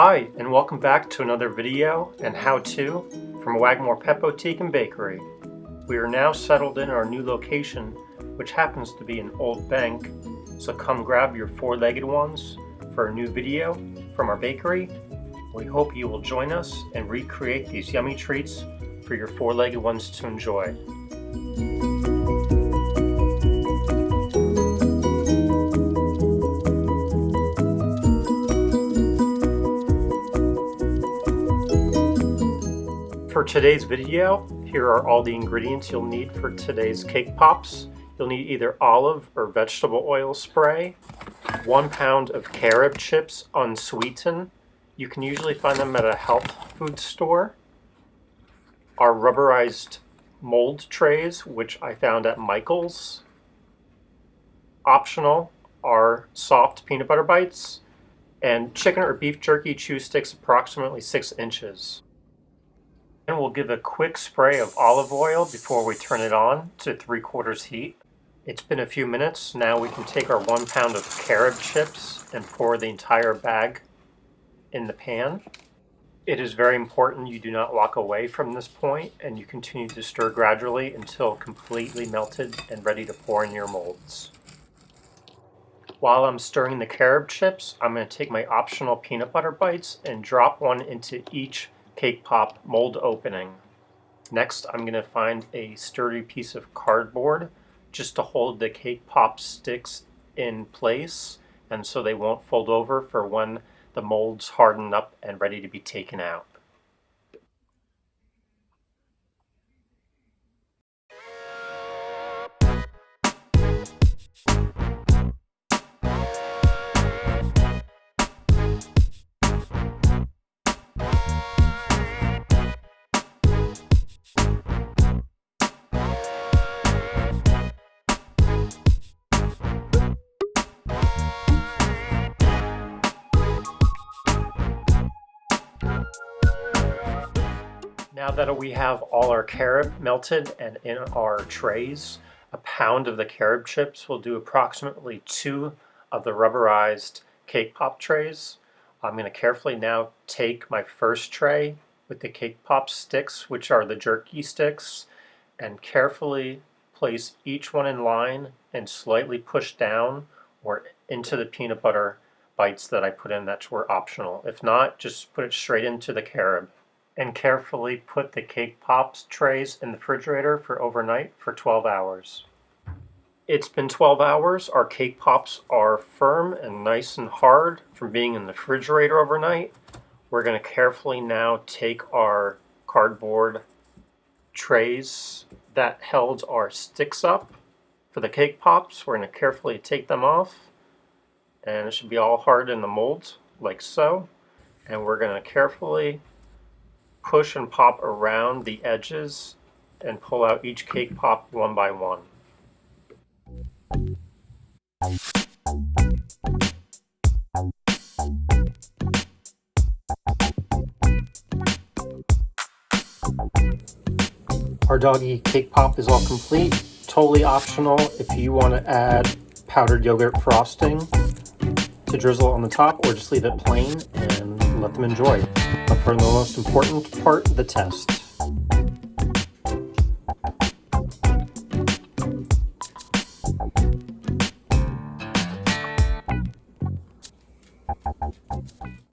Hi, and welcome back to another video and how-to from WaggMore Pet Boutique and Bakery. We are now settled in our new location, which happens to be an old bank, so come grab your four-legged ones for a new video from our bakery. We hope you will join us and recreate these yummy treats for your four-legged ones to enjoy. For today's video, here are all the ingredients you'll need for today's cake pops. You'll need either olive or vegetable oil spray, 1 pound of carob chips unsweetened. You can usually find them at a health food store. Our rubberized mold trays, which I found at Michael's. Optional are soft peanut butter bites and chicken or beef jerky chew sticks approximately 6 inches. And we'll give a quick spray of olive oil before we turn it on to 3/4 heat. It's been a few minutes. Now we can take our 1 pound of carob chips and pour the entire bag in the pan. It is very important you do not walk away from this point, and you continue to stir gradually until completely melted and ready to pour in your molds. While I'm stirring the carob chips, I'm going to take my optional peanut butter bites and drop one into each cake pop mold opening. Next, I'm going to find a sturdy piece of cardboard just to hold the cake pop sticks in place, and so they won't fold over for when the molds harden up and ready to be taken out. Now that we have all our carob melted and in our trays, a pound of the carob chips will do approximately 2 of the rubberized cake pop trays. I'm going to carefully now take my first tray with the cake pop sticks, which are the jerky sticks, and carefully place each one in line and slightly push down or into the peanut butter bites that I put in that were optional. If not, just put it straight into the carob. And carefully put the cake pops trays in the refrigerator for overnight for 12 hours. It's been 12 hours. Our cake pops are firm and nice and hard from being in the refrigerator overnight. We're going to carefully now take our cardboard trays that held our sticks up for the cake pops. We're going to carefully take them off, and it should be all hard in the mold like so. And we're going to carefully push and pop around the edges and pull out each cake pop one by one. Our doggy cake pop is all complete. Totally optional if you want to add powdered yogurt frosting to drizzle on the top, or just leave it plain and let them enjoy. But for the most important part, the test.